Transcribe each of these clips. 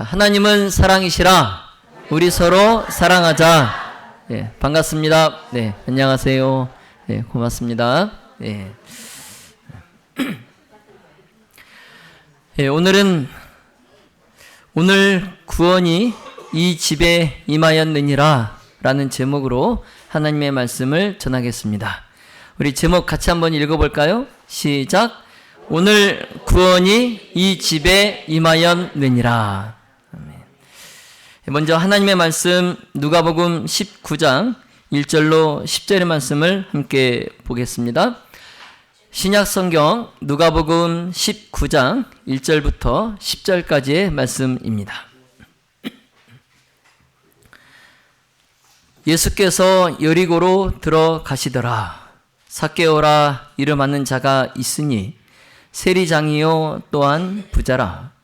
하나님은 사랑이시라. 우리 서로 사랑하자. 네, 반갑습니다. 네, 안녕하세요. 네, 고맙습니다. 네. 네, 오늘 구원이 이 집에 임하였느니라 라는 제목으로 하나님의 말씀을 전하겠습니다. 우리 제목 같이 한번 읽어볼까요? 시작. 오늘 구원이 이 집에 임하였느니라. 먼저 하나님의 말씀 누가복음 19장 1절로 10절의 말씀을 함께 보겠습니다. 신약성경 누가복음 19장 1절부터 10절까지의 말씀입니다. 예수께서 여리고로 들어가시더라. 삭개오라 이름하는 자가 있으니 세리장이요 또한 부자라.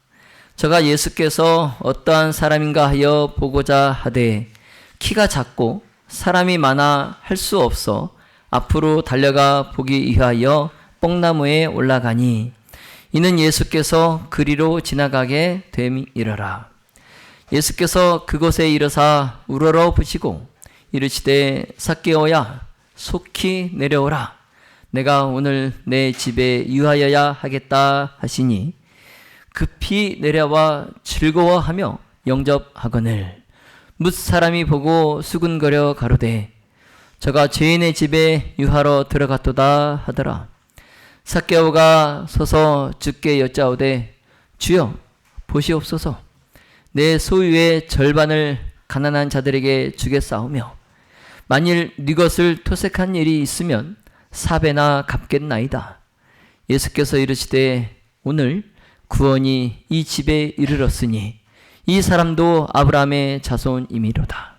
저가 예수께서 어떠한 사람인가 하여 보고자 하되 키가 작고 사람이 많아 할 수 없어 앞으로 달려가 보기 위하여 뽕나무에 올라가니 이는 예수께서 그리로 지나가게 됨이러라. 예수께서 그곳에 이르사 우러러 보시고 이르시되 삭개오야 속히 내려오라. 내가 오늘 내 집에 유하여야 하겠다 하시니 급히 내려와 즐거워하며 영접하거늘 뭇 사람이 보고 수군거려 가로되 저가 죄인의 집에 유하러 들어갔도다 하더라. 삭개오가 서서 주께 여짜오되 주여 보시옵소서. 내 소유의 절반을 가난한 자들에게 주겠사오며 만일 네 것을 토색한 일이 있으면 4배나 갚겠나이다. 예수께서 이르시되 오늘 구원이 이 집에 이르렀으니 이 사람도 아브라함의 자손이미로다.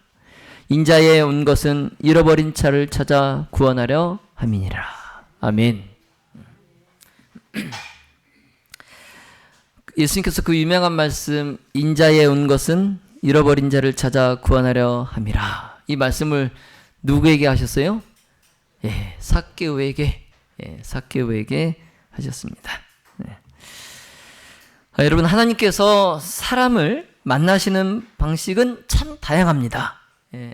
인자에 온 것은 잃어버린 차를 찾아 구원하려 함이니라. 아멘. 예수님께서 그 유명한 말씀 인자에 온 것은 잃어버린 자를 찾아 구원하려 함이라. 이 말씀을 누구에게 하셨어요? 예, 삭개오에게 하셨습니다. 네. 여러분, 하나님께서 사람을 만나시는 방식은 참 다양합니다. 예.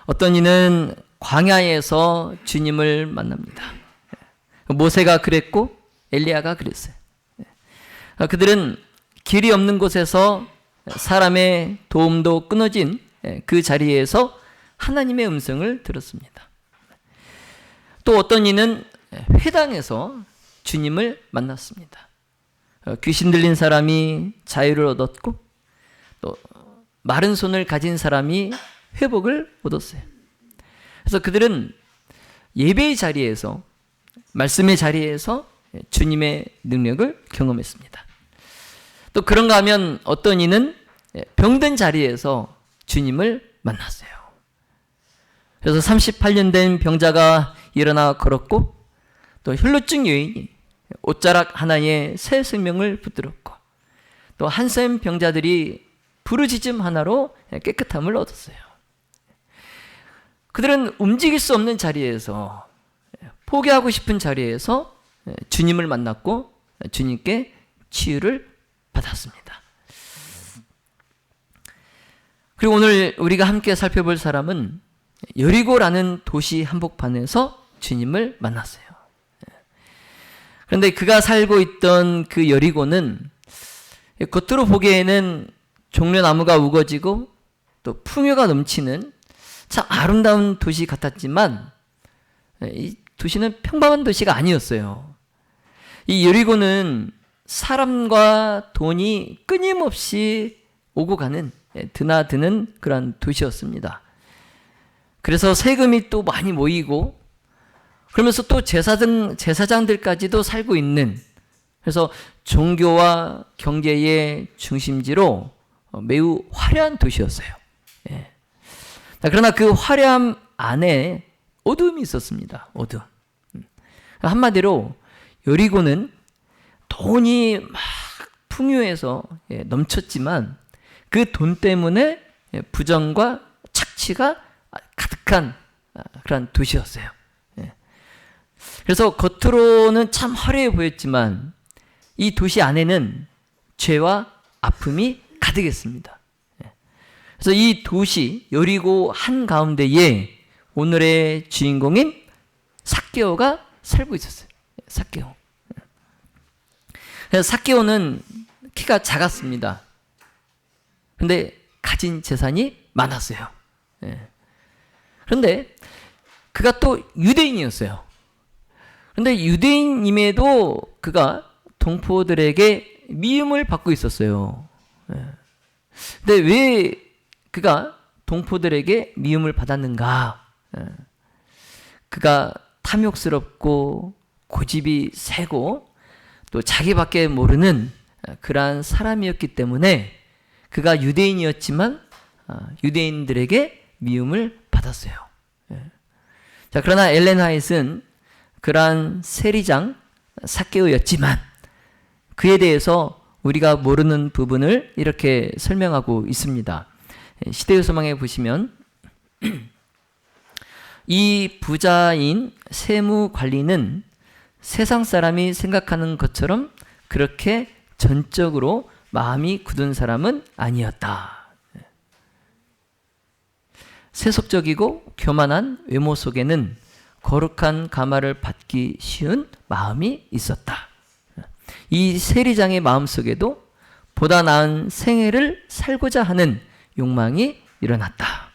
어떤 이는 광야에서 주님을 만납니다. 모세가 그랬고 엘리야가 그랬어요. 예. 그들은 길이 없는 곳에서 사람의 도움도 끊어진 그 자리에서 하나님의 음성을 들었습니다. 또 어떤 이는 회당에서 주님을 만났습니다. 귀신 들린 사람이 자유를 얻었고 또 마른 손을 가진 사람이 회복을 얻었어요. 그래서 그들은 예배의 자리에서 말씀의 자리에서 주님의 능력을 경험했습니다. 또 그런가 하면 어떤 이는 병든 자리에서 주님을 만났어요. 그래서 38년 된 병자가 일어나 걸었고 또 혈루증 여인이 옷자락 하나에 새 생명을 붙들었고 또 한센 병자들이 부르짖음 하나로 깨끗함을 얻었어요. 그들은 움직일 수 없는 자리에서 포기하고 싶은 자리에서 주님을 만났고 주님께 치유를 받았습니다. 그리고 오늘 우리가 함께 살펴볼 사람은 여리고라는 도시 한복판에서 주님을 만났어요. 그런데 그가 살고 있던 그 여리고는 겉으로 보기에는 종려나무가 우거지고 또 풍요가 넘치는 참 아름다운 도시 같았지만 이 도시는 평범한 도시가 아니었어요. 이 여리고는 사람과 돈이 끊임없이 오고 가는 드나드는 그런 도시였습니다. 그래서 세금이 또 많이 모이고 그러면서 또 제사장들까지도 살고 있는, 그래서 종교와 경제의 중심지로 매우 화려한 도시였어요. 예. 그러나 그 화려함 안에 어두움이 있었습니다. 어두움. 한마디로 여리고는 돈이 막 풍요해서 넘쳤지만 그 돈 때문에 부정과 착취가 가득한 그런 도시였어요. 그래서 겉으로는 참 화려해 보였지만 이 도시 안에는 죄와 아픔이 가득했습니다. 그래서 이 도시 여리고 한가운데에 오늘의 주인공인 삭개오가 살고 있었어요. 삭개오. 그래서 삭개오는 키가 작았습니다. 근데 가진 재산이 많았어요. 그런데 그가 또 유대인이었어요. 그런데 유대인임에도 그가 동포들에게 미움을 받고 있었어요. 근데 왜 그가 동포들에게 미움을 받았는가? 그가 탐욕스럽고 고집이 세고 또 자기밖에 모르는 그러한 사람이었기 때문에 그가 유대인이었지만 유대인들에게 미움을 받았어요. 자, 그러나 엘렌 화이트는 그러한 세리장 삭개오였지만 그에 대해서 우리가 모르는 부분을 이렇게 설명하고 있습니다. 시대의 소망에 보시면 이 부자인 세무관리는 세상 사람이 생각하는 것처럼 그렇게 전적으로 마음이 굳은 사람은 아니었다. 세속적이고 교만한 외모 속에는 거룩한 감화를 받기 쉬운 마음이 있었다. 이 세리장의 마음 속에도 보다 나은 생애를 살고자 하는 욕망이 일어났다.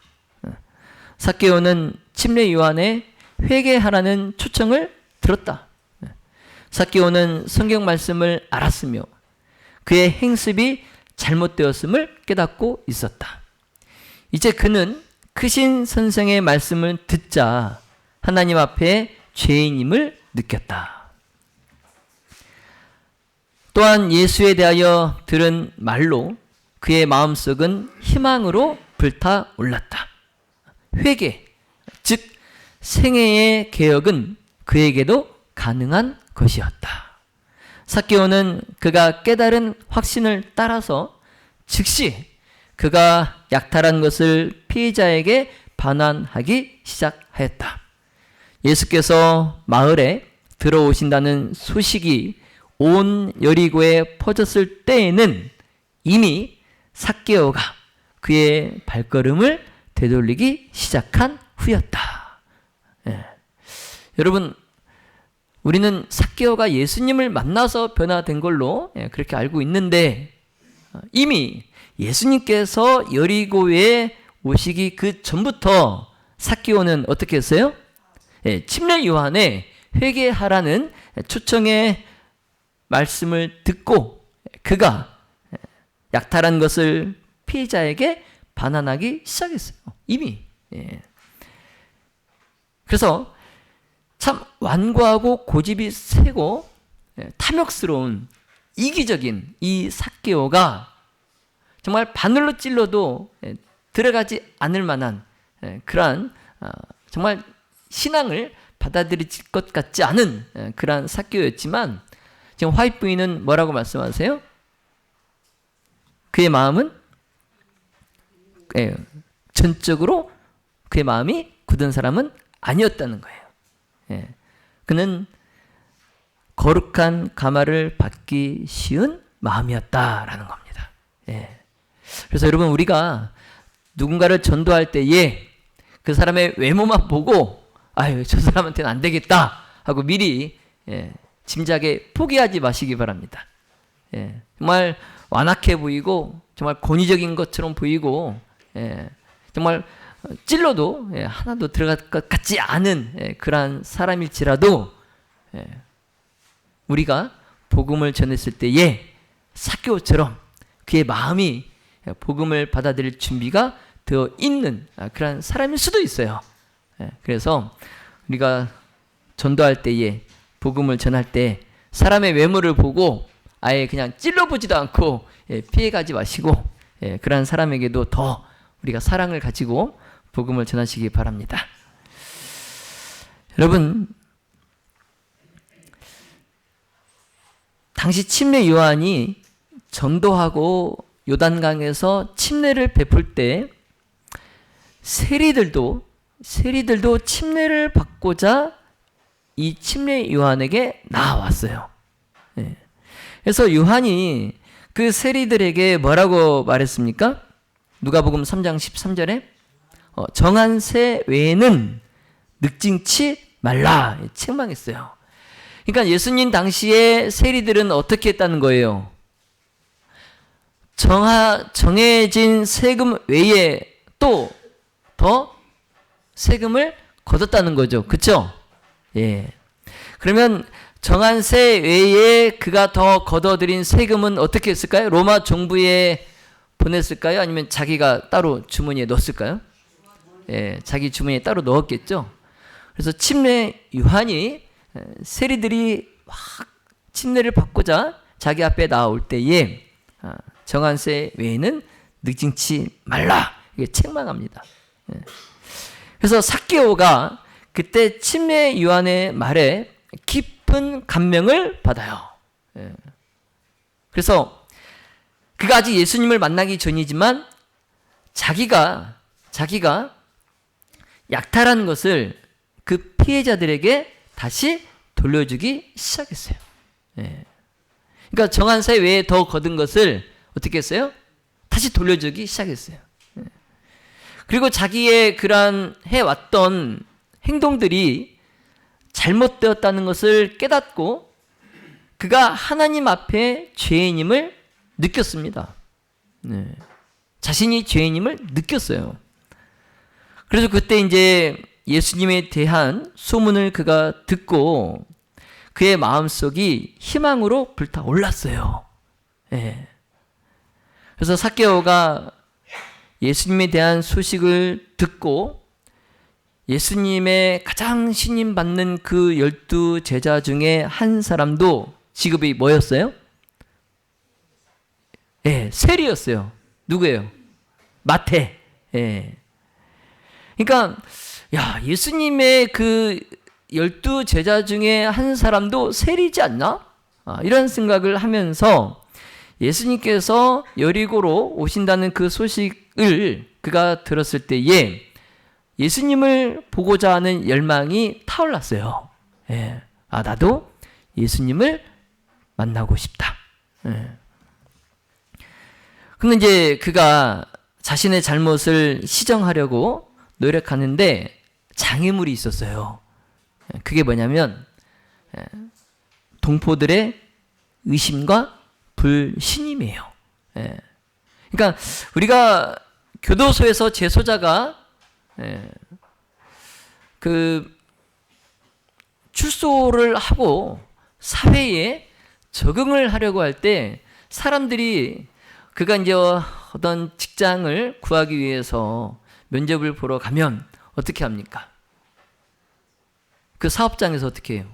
삭개오는 침례 요한의 회개하라는 초청을 들었다. 삭개오는 성경 말씀을 알았으며 그의 행습이 잘못되었음을 깨닫고 있었다. 이제 그는 크신 선생의 말씀을 듣자 하나님 앞에 죄인임을 느꼈다. 또한 예수에 대하여 들은 말로 그의 마음속은 희망으로 불타올랐다. 회개, 즉 생애의 개혁은 그에게도 가능한 것이었다. 삭개오는 그가 깨달은 확신을 따라서 즉시 그가 약탈한 것을 피해자에게 반환하기 시작하였다. 예수께서 마을에 들어오신다는 소식이 온 여리고에 퍼졌을 때에는 이미 삭개오가 그의 발걸음을 되돌리기 시작한 후였다. 여러분, 우리는 삭개오가 예수님을 만나서 변화된 걸로 그렇게 알고 있는데 이미 예수님께서 여리고에 오시기 그 전부터 삭개오는 어떻게 했어요? 침례 요한의 회개하라는 초청의 말씀을 듣고 그가 약탈한 것을 피해자에게 반환하기 시작했어요. 이미. 그래서 참 완고하고 고집이 세고 탐욕스러운 이기적인 이 삭개오가 정말 바늘로 찔러도 들어가지 않을 만한 그러한 정말 신앙을 받아들일 것 같지 않은 그러한 삭개오였지만 지금 화이트 부인은 뭐라고 말씀하세요? 그의 마음은 전적으로 그의 마음이 굳은 사람은 아니었다는 거예요. 그는 거룩한 감화를 받기 쉬운 마음이었다라는 겁니다. 그래서 여러분, 우리가 누군가를 전도할 때에 그 사람의 외모만 보고 아유, 저 사람한테는 안 되겠다 하고 미리 짐작에 포기하지 마시기 바랍니다. 정말 완악해 보이고 정말 권위적인 것처럼 보이고 정말 찔러도 하나도 들어갈 것 같지 않은 그러한 사람일지라도 우리가 복음을 전했을 때에 삭개오처럼 그의 마음이 복음을 받아들일 준비가 되어 있는 그런 사람일 수도 있어요. 그래서 우리가 전도할 때에 복음을 전할 때 사람의 외모를 보고 아예 그냥 찔러보지도 않고 피해가지 마시고 그러한 사람에게도 더 우리가 사랑을 가지고 복음을 전하시기 바랍니다. 여러분, 당시 침례 요한이 전도하고 요단강에서 침례를 베풀 때 세리들도 침례를 받고자 이 침례 요한에게 나왔어요. 그래서 요한이 그 세리들에게 뭐라고 말했습니까? 누가복음 3장 13절에 정한 새 외에는 늑징치 말라 책망했어요. 그러니까 예수님 당시에 세리들은 어떻게 했다는 거예요? 정해진 세금 외에 또 더 세금을 거뒀다는 거죠. 그렇죠? 예. 그러면 정한 세 외에 그가 더 걷어들인 세금은 어떻게 했을까요? 로마 정부에 보냈을까요? 아니면 자기가 따로 주머니에 넣었을까요? 예, 자기 주머니에 따로 넣었겠죠. 그래서 침례 요한이 세리들이 막 침례를 받고자 자기 앞에 나올 때에 정한 세 외에는 늑징치 말라 이게 책망합니다. 예. 그래서 삭개오가 그때 침례 요한의 말에 깊은 감명을 받아요. 예. 그래서 그가 아직 예수님을 만나기 전이지만 자기가 약탈한 것을 그 피해자들에게 다시 돌려주기 시작했어요. 예. 그러니까 정한 세 외에 더 거둔 것을 어떻게 했어요? 다시 돌려주기 시작했어요. 예. 그리고 자기의 그러한 해왔던 행동들이 잘못되었다는 것을 깨닫고 그가 하나님 앞에 죄인임을 느꼈습니다. 네. 자신이 죄인임을 느꼈어요. 그래서 그때 이제 예수님에 대한 소문을 그가 듣고 그의 마음속이 희망으로 불타올랐어요. 네. 그래서 삭개오가 예수님에 대한 소식을 듣고 예수님의 가장 신임받는 그 12 제자 중에 한 사람도 직업이 뭐였어요? 예, 세리였어요. 누구예요? 마태. 예. 그러니까 야, 예수님의 그 12 제자 중에 한 사람도 세리지 않나? 이런 생각을 하면서 예수님께서 여리고로 오신다는 그 소식을 그가 들었을 때에 예수님을 보고자 하는 열망이 타올랐어요. 예. 나도 예수님을 만나고 싶다. 예. 근데 이제 그가 자신의 잘못을 시정하려고 노력하는데 장애물이 있었어요. 그게 뭐냐면 동포들의 의심과 불신임이에요. 예. 그러니까 우리가 교도소에서 재소자가 그 출소를 하고 사회에 적응을 하려고 할 때 사람들이 그가 이제 어떤 직장을 구하기 위해서 면접을 보러 가면 어떻게 합니까? 그 사업장에서 어떻게 해요?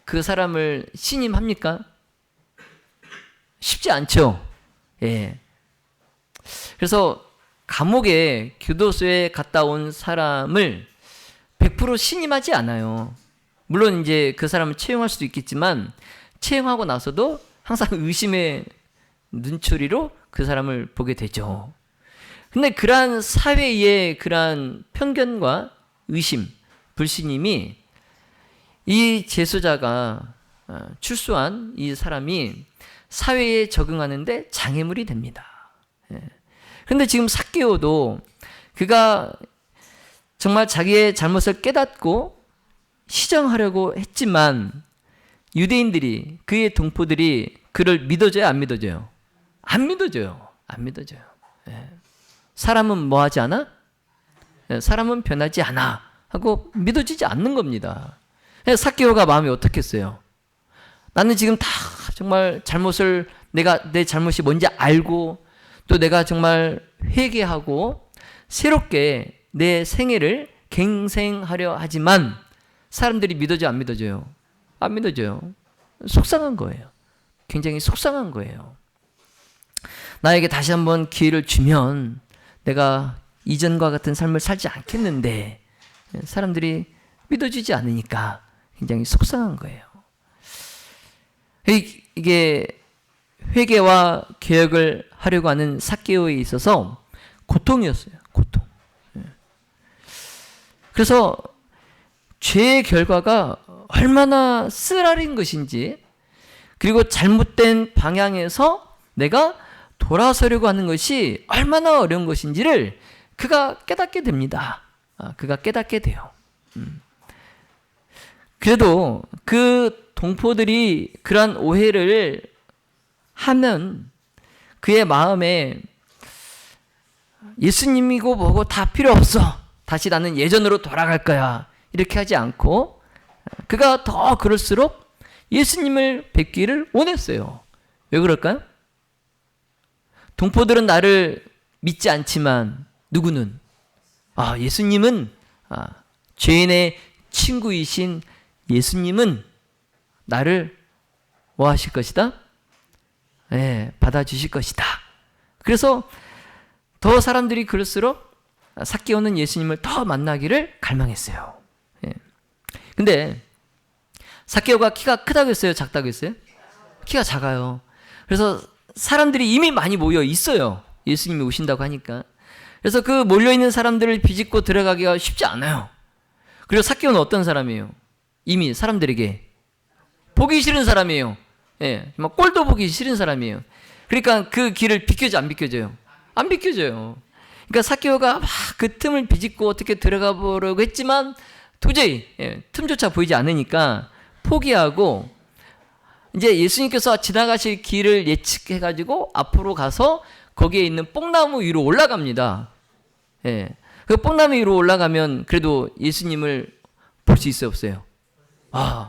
그 사람을 신임합니까? 쉽지 않죠. 예. 그래서 감옥에 교도소에 갔다 온 사람을 100% 신임하지 않아요. 물론 이제 그 사람을 채용할 수도 있겠지만 채용하고 나서도 항상 의심의 눈초리로 그 사람을 보게 되죠. 근데 그러한 사회의 그러한 편견과 의심, 불신임이 이 재소자가 출소한 이 사람이 사회에 적응하는데 장애물이 됩니다. 그런데 지금 삭개오도 그가 정말 자기의 잘못을 깨닫고 시정하려고 했지만 유대인들이 그의 동포들이 그를 믿어줘요, 안 믿어줘요? 안 믿어줘요. 안 믿어줘요. 사람은 뭐 하지 않아? 사람은 변하지 않아 하고 믿어지지 않는 겁니다. 삭개오가 마음이 어떻겠어요? 나는 지금 다 정말 잘못을 내 잘못이 뭔지 알고 또 내가 정말 회개하고 새롭게 내 생애를 갱생하려 하지만 사람들이 믿어져 안 믿어져요? 안 믿어져요. 속상한 거예요. 굉장히 속상한 거예요. 나에게 다시 한번 기회를 주면 내가 이전과 같은 삶을 살지 않겠는데 사람들이 믿어주지 않으니까 굉장히 속상한 거예요. 이게 회개와 개혁을 하려고 하는 삭개오에 있어서 고통이었어요. 고통. 그래서 죄의 결과가 얼마나 쓰라린 것인지 그리고 잘못된 방향에서 내가 돌아서려고 하는 것이 얼마나 어려운 것인지를 그가 깨닫게 됩니다. 그가 깨닫게 돼요. 그래도 그 동포들이 그러한 오해를 하면 그의 마음에 예수님이고 뭐고 다 필요 없어. 다시 나는 예전으로 돌아갈 거야. 이렇게 하지 않고 그가 더 그럴수록 예수님을 뵙기를 원했어요. 왜 그럴까요? 동포들은 나를 믿지 않지만 누구는 예수님은 죄인의 친구이신 예수님은 나를 뭐 하실 것이다? 받아주실 것이다. 그래서 더 사람들이 그럴수록 삭개오는 예수님을 더 만나기를 갈망했어요. 근데 삭개오가 키가 크다고 했어요? 작다고 했어요? 키가 작아요. 그래서 사람들이 이미 많이 모여 있어요. 예수님이 오신다고 하니까. 그래서 그 몰려있는 사람들을 비집고 들어가기가 쉽지 않아요. 그리고 삭개오는 어떤 사람이에요? 이미 사람들에게 보기 싫은 사람이에요. 막 꼴도 보기 싫은 사람이에요. 그러니까 그 길을 비켜져 안 비켜져요? 안 비켜져요. 그러니까 삭개오가 막 그 틈을 비집고 어떻게 들어가 보려고 했지만 도저히 틈조차 보이지 않으니까 포기하고 이제 예수님께서 지나가실 길을 예측해가지고 앞으로 가서 거기에 있는 뽕나무 위로 올라갑니다. 그 뽕나무 위로 올라가면 그래도 예수님을 볼 수 있어요, 없어요?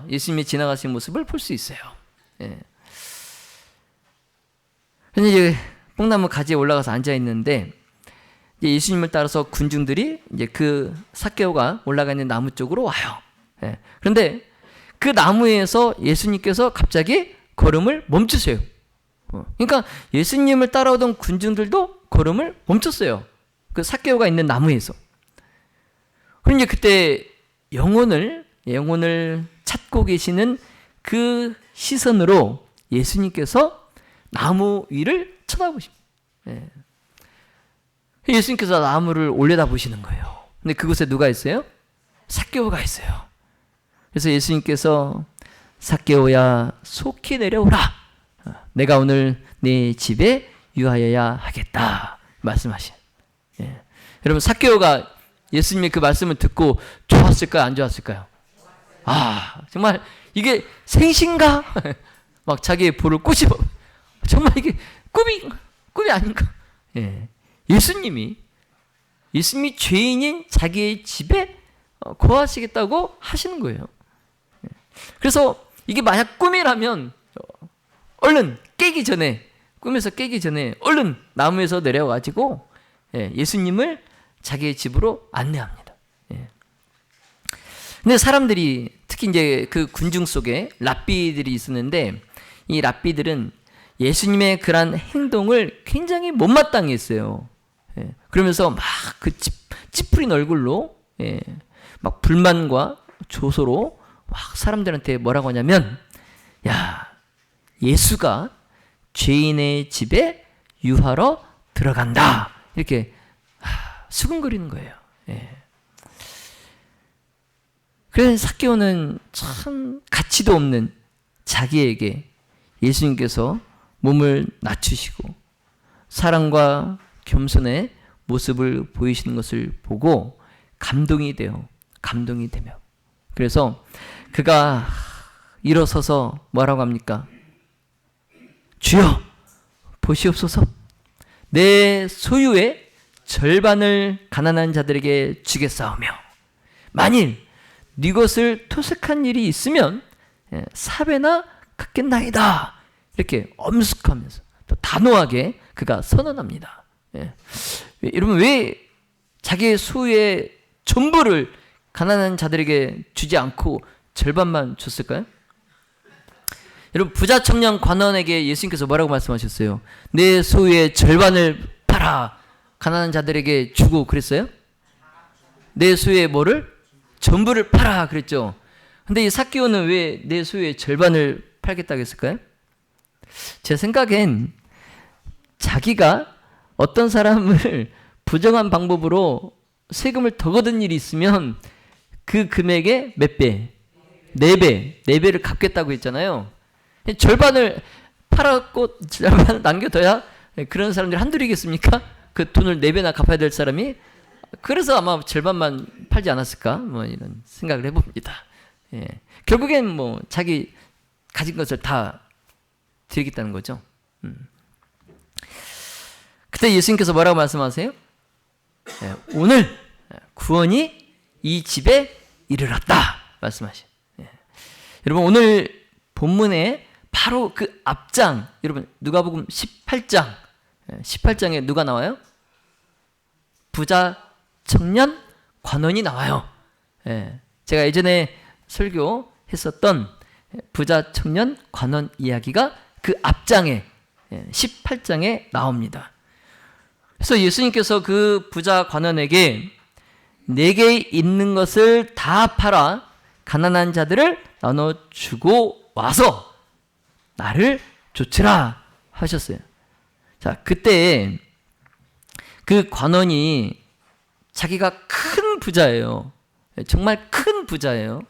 예수님이 지나가신 모습을 볼 수 있어요. 근데 이제 뽕나무 가지에 올라가서 앉아 있는데 예수님을 따라서 군중들이 이제 그 삭개오가 올라가 있는 나무 쪽으로 와요. 그런데 그 나무에서 예수님께서 갑자기 걸음을 멈추세요. 그러니까 예수님을 따라오던 군중들도 걸음을 멈췄어요. 그 삭개오가 있는 나무에서. 그럼 이제 그때 영혼을 찾고 계시는 그 시선으로 예수님께서 나무 위를 쳐다보십니다. 예수님께서 나무를 올려다보시는 거예요. 근데 그곳에 누가 있어요? 삭개오가 있어요. 그래서 예수님께서 삭개오야 속히 내려오라. 내가 오늘 네 집에 유하여야 하겠다 말씀하신. 여러분 삭개오가 예수님의 그 말씀을 듣고 좋았을까요? 안 좋았을까요? 정말 이게 생신가? 막 자기의 볼을 꼬집어. 정말 이게 꿈이 아닌가? 예수님이 죄인인 자기의 집에 거하시겠다고 하시는 거예요. 그래서 이게 만약 꿈이라면 얼른 꿈에서 깨기 전에 얼른 나무에서 내려가지고 예수님을 자기의 집으로 안내합니다. 근데 사람들이 특히 이제 그 군중 속에 랍비들이 있었는데 이 랍비들은 예수님의 그러한 행동을 굉장히 못마땅히 했어요. 그러면서 막 그 찌푸린 얼굴로 막 불만과 조소로 막 사람들한테 뭐라고 하냐면 예수가 죄인의 집에 유하러 들어간다 이렇게 수근거리는 거예요. 그래서 삭개오는 참 가치도 없는 자기에게 예수님께서 몸을 낮추시고 사랑과 겸손의 모습을 보이시는 것을 보고 감동이 되며 그래서 그가 일어서서 뭐라고 합니까? 주여 보시옵소서 내 소유의 절반을 가난한 자들에게 주겠사오며 만일 네 것을 토색한 일이 있으면 사배나 갚겠나이다 이렇게 엄숙하면서 또 단호하게 그가 선언합니다. 여러분 왜 자기의 소유의 전부를 가난한 자들에게 주지 않고 절반만 줬을까요? 여러분 부자 청년 관원에게 예수님께서 뭐라고 말씀하셨어요? 내 소유의 절반을 팔아 가난한 자들에게 주고 그랬어요? 내 소유의 뭐를? 전부를 팔아 그랬죠. 근데 이 삭개오는 왜 내 소유의 절반을 팔겠다고 했을까요? 제 생각엔 자기가 어떤 사람을 부정한 방법으로 세금을 더 거둔 일이 있으면 그 금액의 몇 배? 4배, 4배를 갚겠다고 했잖아요. 절반을 팔았고 절반을 남겨둬야 그런 사람들이 한둘이겠습니까? 그 돈을 4배나 갚아야 될 사람이. 그래서 아마 절반만 팔지 않았을까? 뭐 이런 생각을 해봅니다. 예. 결국엔 뭐 자기 가진 것을 다 드리겠다는 거죠. 그때 예수님께서 뭐라고 말씀하세요? 예. 오늘 구원이 이 집에 이르렀다 말씀하시죠. 예. 여러분 오늘 본문에 바로 그 앞장, 여러분 누가복음 18장, 18장에 누가 나와요? 부자 청년 관원이 나와요. 예. 제가 예전에 설교했었던 부자 청년 관원 이야기가 그 앞장에 18장에 나옵니다. 그래서 예수님께서 그 부자 관원에게 내게 있는 것을 다 팔아 가난한 자들을 나눠주고 와서 나를 좇으라 하셨어요. 자, 그때 그 관원이 자기가 큰 부자예요. 정말 큰 부자예요.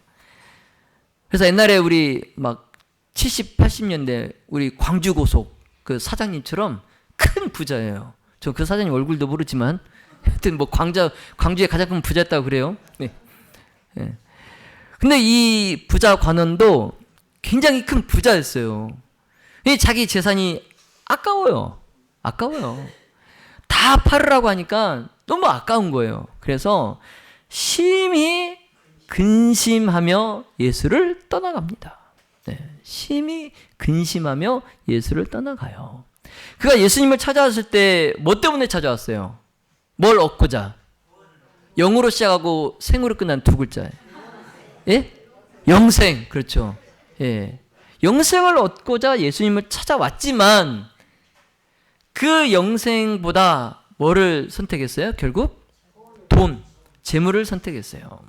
그래서 옛날에 우리 막 70, 80년대 우리 광주고속 그 사장님처럼 큰 부자예요. 저 그 사장님 얼굴도 모르지만 하여튼 뭐 광주의 가장 큰 부자였다고 그래요. 네. 네. 근데 이 부자 관원도 굉장히 큰 부자였어요. 자기 재산이 아까워요. 다 팔으라고 하니까 너무 아까운 거예요. 그래서 심히 근심하며 예수를 떠나갑니다. 네. 심히 근심하며 예수를 떠나가요. 그가 예수님을 찾아왔을 때 뭐 때문에 찾아왔어요? 뭘 얻고자? 영으로 시작하고 생으로 끝난 두 글자예요. 예? 영생. 그렇죠. 예. 영생을 얻고자 예수님을 찾아왔지만 그 영생보다 뭐를 선택했어요? 결국 돈, 재물을 선택했어요.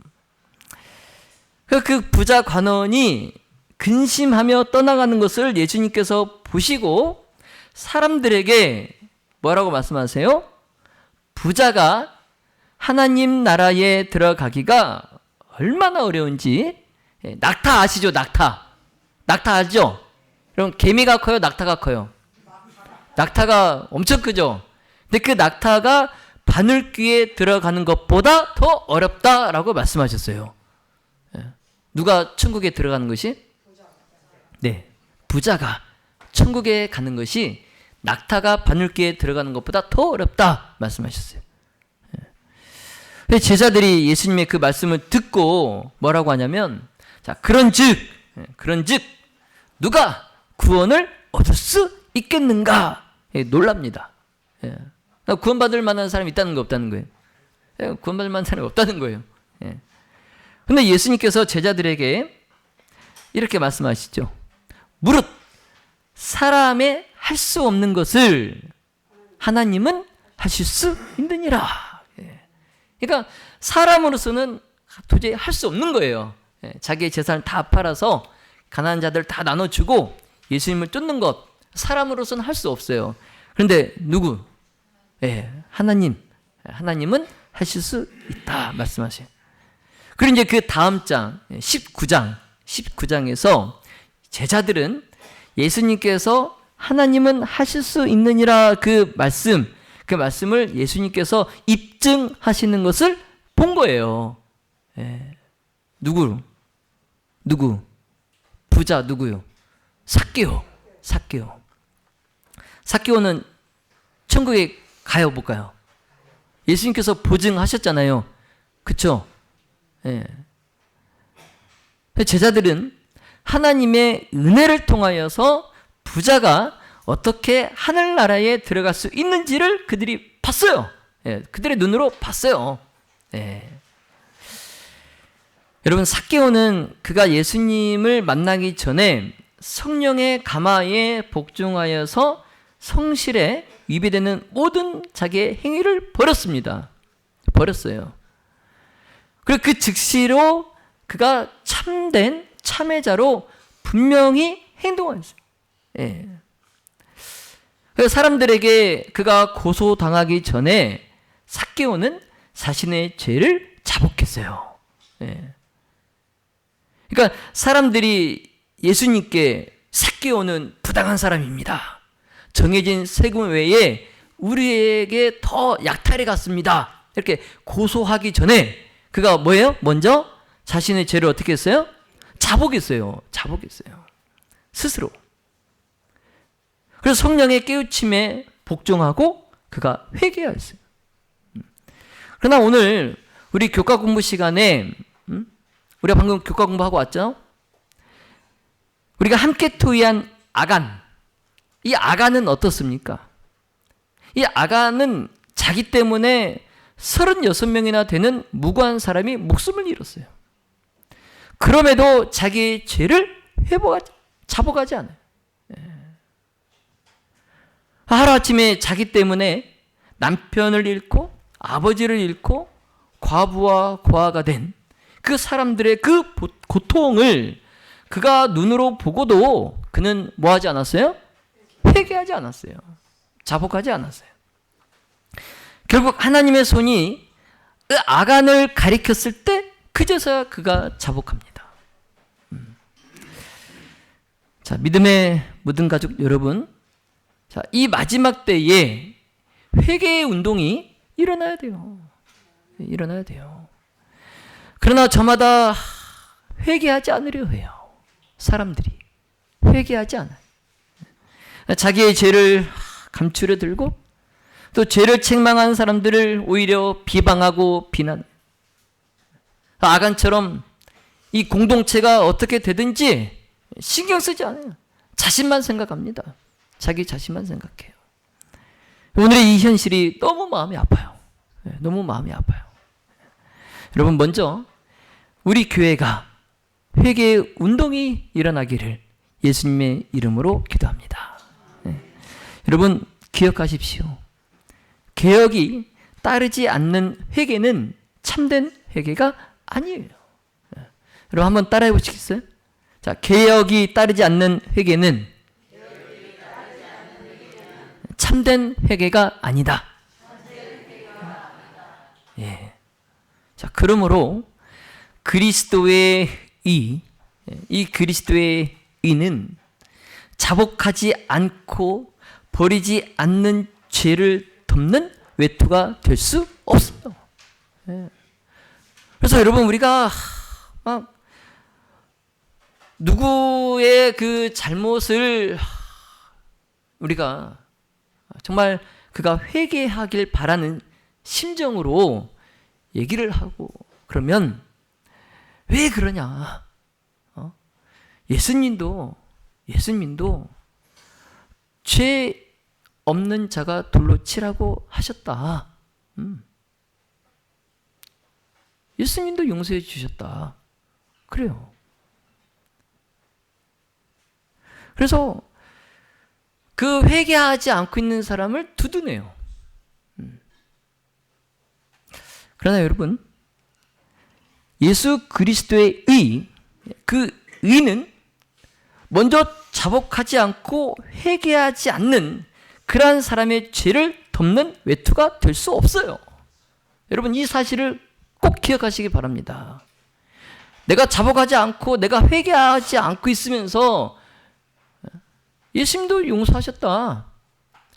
그 부자 관원이 근심하며 떠나가는 것을 예수님께서 보시고 사람들에게 뭐라고 말씀하세요? 부자가 하나님 나라에 들어가기가 얼마나 어려운지. 낙타 아시죠? 낙타 알죠? 그럼 개미가 커요? 낙타가 커요? 낙타가 엄청 크죠? 근데 그 낙타가 바늘귀에 들어가는 것보다 더 어렵다라고 말씀하셨어요. 누가 천국에 들어가는 것이? 네, 부자가 천국에 가는 것이 낙타가 바늘귀에 들어가는 것보다 더 어렵다 말씀하셨어요. 제자들이 예수님의 그 말씀을 듣고 뭐라고 하냐면, 자, 그런즉 누가 구원을 얻을 수 있겠는가? 놀랍니다. 구원받을 만한 사람이 있다는 거 없다는 거예요. 구원받을 만한 사람이 없다는 거예요. 근데 예수님께서 제자들에게 이렇게 말씀하시죠. 무릇 사람의 할 수 없는 것을 하나님은 하실 수 있느니라. 그러니까 사람으로서는 도저히 할 수 없는 거예요. 자기의 재산을 다 팔아서 가난한 자들 다 나눠주고 예수님을 쫓는 것, 사람으로서는 할 수 없어요. 그런데 누구? 하나님은 하실 수 있다 말씀하세요. 그리고 이제 그 다음 장 19장에서 제자들은 예수님께서 하나님은 하실 수 있느니라 그 말씀을 예수님께서 입증하시는 것을 본 거예요. 누구? 부자 누구요? 삭개오는 천국에 가요, 못 가요? 예수님께서 보증하셨잖아요. 그쵸? 제자들은 하나님의 은혜를 통하여서 부자가 어떻게 하늘나라에 들어갈 수 있는지를 그들이 봤어요. 그들의 눈으로 봤어요. 여러분, 삭개오는 그가 예수님을 만나기 전에 성령의 가마에 복종하여서 성실에 위배되는 모든 자기의 행위를 버렸어요. 그리고 그 즉시로 그가 참된 참회자로 분명히 행동했어요. 그래서 사람들에게 그가 고소당하기 전에 삭개오는 자신의 죄를 자복했어요. 그러니까 사람들이 예수님께 삭개오는 부당한 사람입니다. 정해진 세금 외에 우리에게 더 약탈해 갔습니다. 이렇게 고소하기 전에 그가 뭐예요? 먼저 자신의 죄를 어떻게 했어요? 자복했어요. 자복했어요. 스스로. 그래서 성령의 깨우침에 복종하고 그가 회개하였어요. 그러나 오늘 우리 교과 공부 시간에 우리가 방금 교과 공부하고 왔죠? 우리가 함께 토의한 아간. 이 아간은 어떻습니까? 이 아간은 자기 때문에 36명이나 되는 무고한 사람이 목숨을 잃었어요. 그럼에도 자기의 죄를 자복하지 않아요. 하루아침에 자기 때문에 남편을 잃고 아버지를 잃고 과부와 고아가 된 그 사람들의 그 고통을 그가 눈으로 보고도 그는 뭐 하지 않았어요? 회개하지 않았어요. 자복하지 않았어요. 결국 하나님의 손이 그 아간을 가리켰을 때 그제서야 그가 자복합니다. 자, 믿음의 모든 가족 여러분, 자, 이 마지막 때에 회개의 운동이 일어나야 돼요. 일어나야 돼요. 그러나 저마다 회개하지 않으려 해요. 사람들이 회개하지 않아요. 자기의 죄를 감추려 들고 또 죄를 책망한 사람들을 오히려 비방하고 비난. 아간처럼 이 공동체가 어떻게 되든지 신경 쓰지 않아요. 자신만 생각합니다. 자기 자신만 생각해요. 오늘의 이 현실이 너무 마음이 아파요. 너무 마음이 아파요. 여러분, 먼저 우리 교회가 회개의 운동이 일어나기를 예수님의 이름으로 기도합니다. 여러분, 기억하십시오. 개혁이 따르지 않는 회개는 참된 회개가 아니에요. 여러분, 한번 따라해 보시겠어요? 자, 개혁이 따르지 않는 회개는 참된 회개가 아니다. 예. 자, 그러므로 그리스도의 이 그리스도의 의는 자복하지 않고 버리지 않는 죄를 덮는 외투가 될 수 없어요. 예. 그래서 여러분, 우리가 막 누구의 그 잘못을 우리가 정말 그가 회개하길 바라는 심정으로 얘기를 하고 그러면 왜 그러냐? 예수님도 죄 없는 자가 돌로 치라고 하셨다. 예수님도 용서해 주셨다. 그래요. 그래서 그 회개하지 않고 있는 사람을 두드네요. 그러나 여러분, 예수 그리스도의 그 의는 먼저 자복하지 않고 회개하지 않는 그러한 사람의 죄를 덮는 외투가 될 수 없어요. 여러분, 이 사실을 꼭 기억하시기 바랍니다. 내가 자복하지 않고 내가 회개하지 않고 있으면서 예수님도 용서하셨다.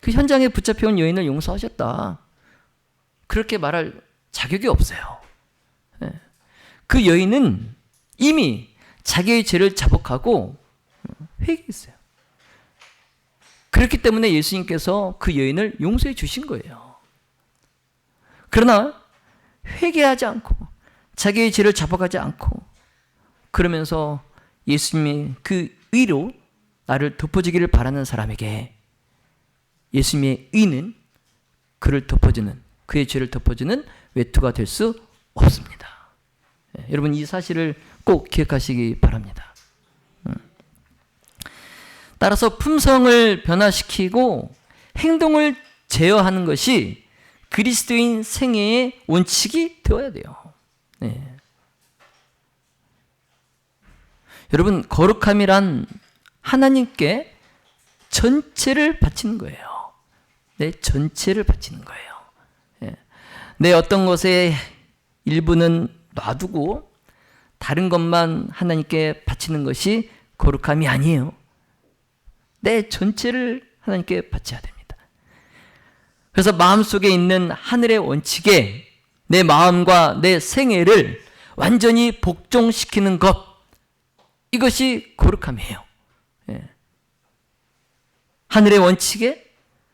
그 현장에 붙잡혀온 여인을 용서하셨다. 그렇게 말할 자격이 없어요. 그 여인은 이미 자기의 죄를 자복하고 회개했어요. 그렇기 때문에 예수님께서 그 여인을 용서해 주신 거예요. 그러나 회개하지 않고 자기의 죄를 자복하지 않고 그러면서 예수님의 그 의로 나를 덮어주기를 바라는 사람에게 예수님의 의는 그를 덮어주는, 그의 죄를 덮어주는 외투가 될 수 없습니다. 여러분, 이 사실을 꼭 기억하시기 바랍니다. 따라서 품성을 변화시키고 행동을 제어하는 것이 그리스도인 생애의 원칙이 되어야 돼요. 네. 여러분, 거룩함이란 하나님께 전체를 바치는 거예요. 내 전체를 바치는 거예요. 네. 내 어떤 것에 일부는 놔두고 다른 것만 하나님께 바치는 것이 거룩함이 아니에요. 내 전체를 하나님께 바쳐야 됩니다. 그래서 마음속에 있는 하늘의 원칙에 내 마음과 내 생애를 완전히 복종시키는 것, 이것이 거룩함이에요. 예. 하늘의 원칙에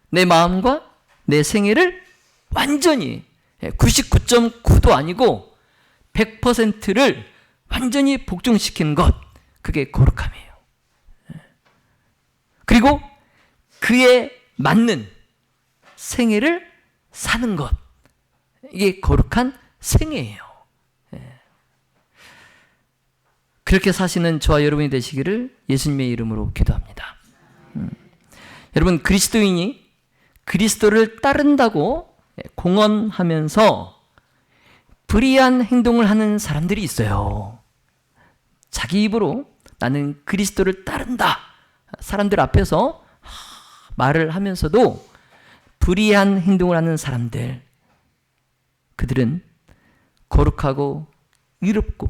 내 마음과 내 생애를 완전히 99.9도 아니고 100%를 완전히 복종시키는 것, 그게 거룩함이에요. 그리고 그에 맞는 생애를 사는 것, 이게 거룩한 생애예요. 그렇게 사시는 저와 여러분이 되시기를 예수님의 이름으로 기도합니다. 여러분, 그리스도인이 그리스도를 따른다고 공언하면서 불의한 행동을 하는 사람들이 있어요. 자기 입으로 나는 그리스도를 따른다, 사람들 앞에서 말을 하면서도 불의한 행동을 하는 사람들, 그들은 거룩하고 의롭고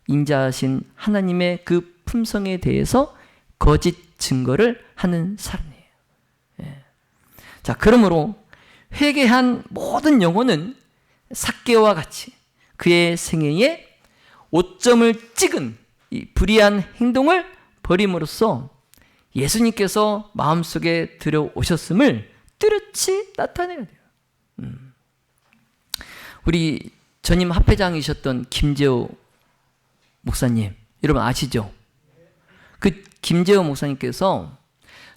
인자하신 하나님의 그 품성에 대해서 거짓 증거를 하는 사람이에요. 예. 자, 그러므로 회개한 모든 영혼은 삭개오와 같이 그의 생애에 오점을 찍은 이 불의한 행동을 버림으로써 예수님께서 마음속에 들어오셨음을 뚜렷이 나타내야 돼요. 우리 전임 합회장이셨던 김재호 목사님, 여러분 아시죠? 그 김재호 목사님께서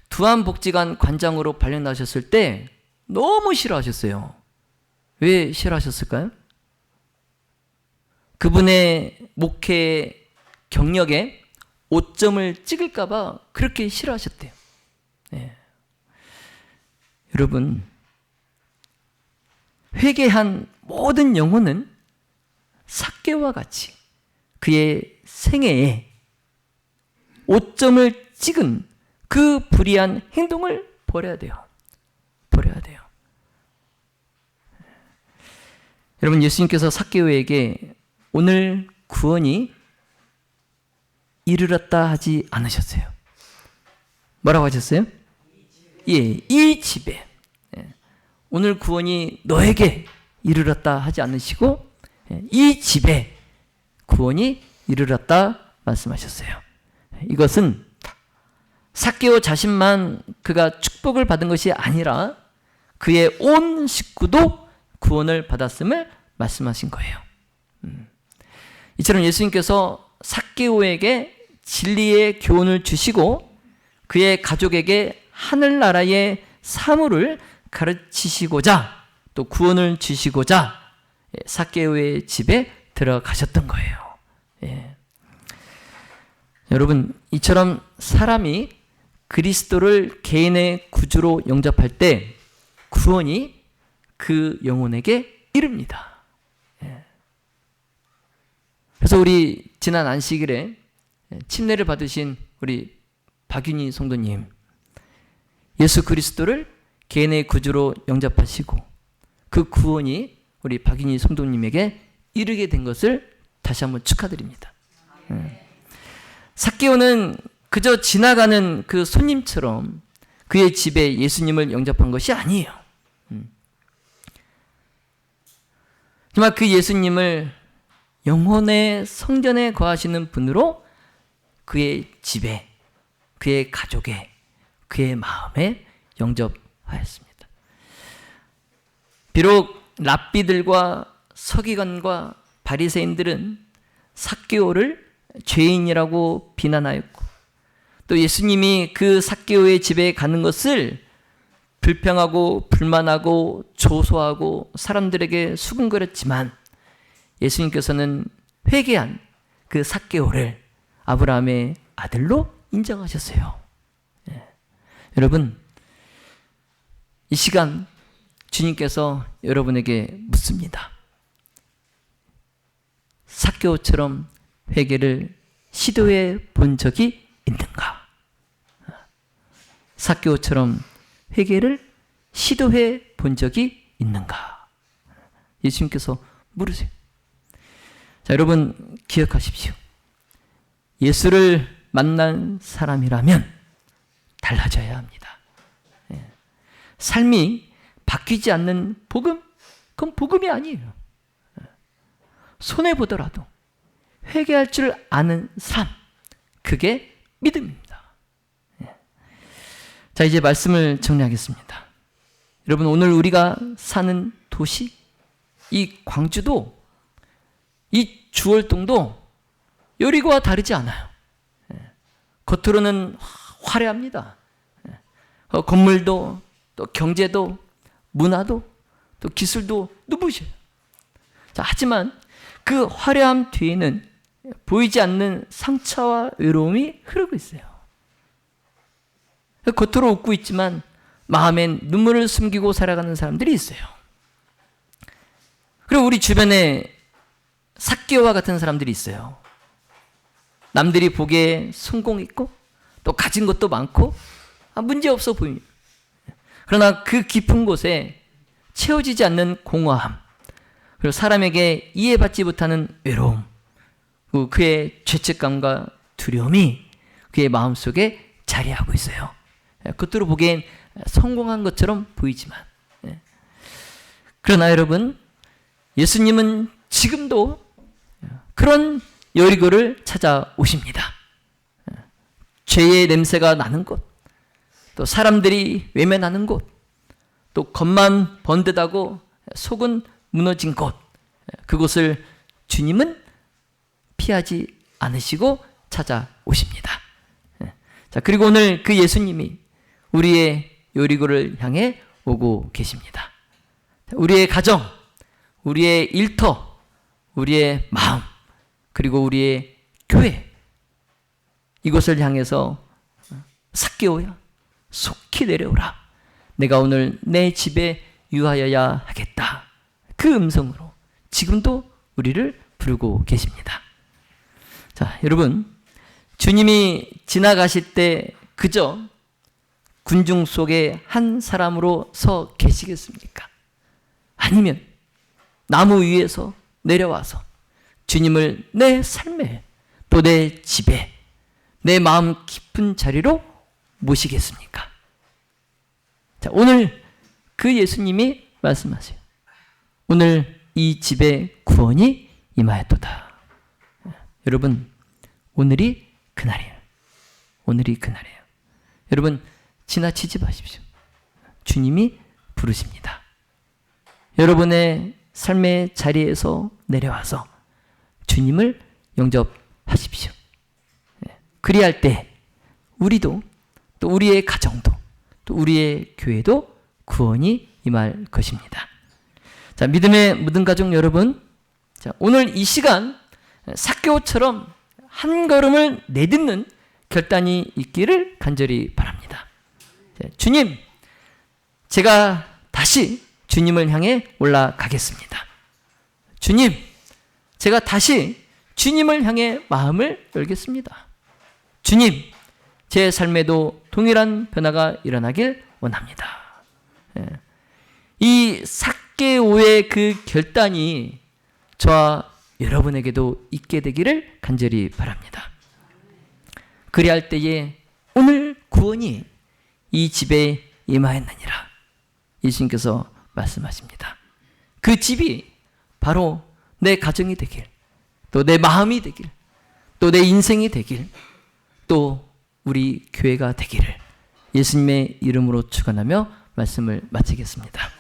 두한복지관 관장으로 발령나셨을 때 너무 싫어하셨어요. 왜 싫어하셨을까요? 그분의 목회 경력에 오점을 찍을까봐 그렇게 싫어하셨대요. 네. 여러분, 회개한 모든 영혼은 삭개와 같이 그의 생애에 오점을 찍은 그 불의한 행동을 버려야 돼요. 버려야 돼요. 여러분, 예수님께서 삭개오에게 오늘 구원이 이르렀다 하지 않으셨어요. 뭐라고 하셨어요? 예, 이 집에. 오늘 구원이 너에게 이르렀다 하지 않으시고 이 집에 구원이 이르렀다 말씀하셨어요. 이것은 삭개오 자신만 그가 축복을 받은 것이 아니라 그의 온 식구도 구원을 받았음을 말씀하신 거예요. 이처럼 예수님께서 삭개오에게 진리의 교훈을 주시고 그의 가족에게 하늘나라의 사물을 가르치시고자 또 구원을 주시고자 삭개오의 집에 들어가셨던 거예요. 예. 여러분, 이처럼 사람이 그리스도를 개인의 구주로 영접할 때 구원이 그 영혼에게 이릅니다. 예. 그래서 우리 지난 안식일에 침례를 받으신 우리 박윤희 성도님, 예수 그리스도를 개인의 구주로 영접하시고 그 구원이 우리 박윤희 성도님에게 이르게 된 것을 다시 한번 축하드립니다. 삭개오는 그저 지나가는 그 손님처럼 그의 집에 예수님을 영접한 것이 아니에요. 정말 그 예수님을 영혼의 성전에 거하시는 분으로 그의 집에, 그의 가족에, 그의 마음에 영접하였습니다. 비록 랍비들과 서기관과 바리새인들은 삭개오를 죄인이라고 비난하였고 또 예수님이 그 삭개오의 집에 가는 것을 불평하고 불만하고 조소하고 사람들에게 수군거렸지만 예수님께서는 회개한 그 삭개오를 아브라함의 아들로 인정하셨어요. 예. 여러분, 이 시간 주님께서 여러분에게 묻습니다. 삭개오처럼 회개를 시도해 본 적이 있는가? 삭개오처럼 회개를 시도해 본 적이 있는가? 예수님께서 물으세요. 자, 여러분 기억하십시오. 예수를 만난 사람이라면 달라져야 합니다. 삶이 바뀌지 않는 복음? 그건 복음이 아니에요. 손해보더라도 회개할 줄 아는 삶, 그게 믿음입니다. 자, 이제 말씀을 정리하겠습니다. 여러분, 오늘 우리가 사는 도시, 이 광주도, 이 주월동도 여리고와 다르지 않아요. 겉으로는 화려합니다. 건물도, 또 경제도, 문화도, 또 기술도 눈부셔요. 자, 하지만 그 화려함 뒤에는 보이지 않는 상처와 외로움이 흐르고 있어요. 겉으로 웃고 있지만 마음엔 눈물을 숨기고 살아가는 사람들이 있어요. 그리고 우리 주변에 삭개오와 같은 사람들이 있어요. 남들이 보기에 성공 있고 또 가진 것도 많고 문제없어 보입니다. 그러나 그 깊은 곳에 채워지지 않는 공허함, 그리고 사람에게 이해받지 못하는 외로움, 그리고 그의 죄책감과 두려움이 그의 마음속에 자리하고 있어요. 겉으로 보기엔 성공한 것처럼 보이지만, 그러나 여러분, 예수님은 지금도 그런 여리고를 찾아오십니다. 죄의 냄새가 나는 곳, 또 사람들이 외면하는 곳, 또 겉만 번듯하고 속은 무너진 곳, 그곳을 주님은 피하지 않으시고 찾아오십니다. 자, 그리고 오늘 그 예수님이 우리의 여리고를 향해 오고 계십니다. 우리의 가정, 우리의 일터, 우리의 마음, 그리고 우리의 교회, 이곳을 향해서 삭개오야, 속히 내려오라. 내가 오늘 내 집에 유하여야 하겠다. 그 음성으로 지금도 우리를 부르고 계십니다. 자, 여러분, 주님이 지나가실 때 그저 군중 속에 한 사람으로 서 계시겠습니까? 아니면 나무 위에서 내려와서 주님을 내 삶에, 또 내 집에, 내 마음 깊은 자리로 모시겠습니까? 자, 오늘 그 예수님이 말씀하세요. 오늘 이 집에 구원이 임하였도다. 여러분, 오늘이 그날이에요. 오늘이 그날이에요. 여러분, 지나치지 마십시오. 주님이 부르십니다. 여러분의 삶의 자리에서 내려와서 주님을 영접하십시오. 그리할 때 우리도, 또 우리의 가정도, 또 우리의 교회도 구원이 임할 것입니다. 자, 믿음의 모든 가족 여러분, 자, 오늘 이 시간 삭개오처럼 한 걸음을 내딛는 결단이 있기를 간절히 바랍니다. 자, 주님, 제가 다시 주님을 향해 올라가겠습니다. 주님, 제가 다시 주님을 향해 마음을 열겠습니다. 주님, 제 삶에도 동일한 변화가 일어나길 원합니다. 이 삭개오의 그 결단이 저와 여러분에게도 있게 되기를 간절히 바랍니다. 그리할 때에 오늘 구원이 이 집에 임하였느니라. 예수님께서 말씀하십니다. 그 집이 바로 내 가정이 되길, 또 내 마음이 되길, 또 내 인생이 되길, 또 우리 교회가 되기를 예수님의 이름으로 축원하며 말씀을 마치겠습니다.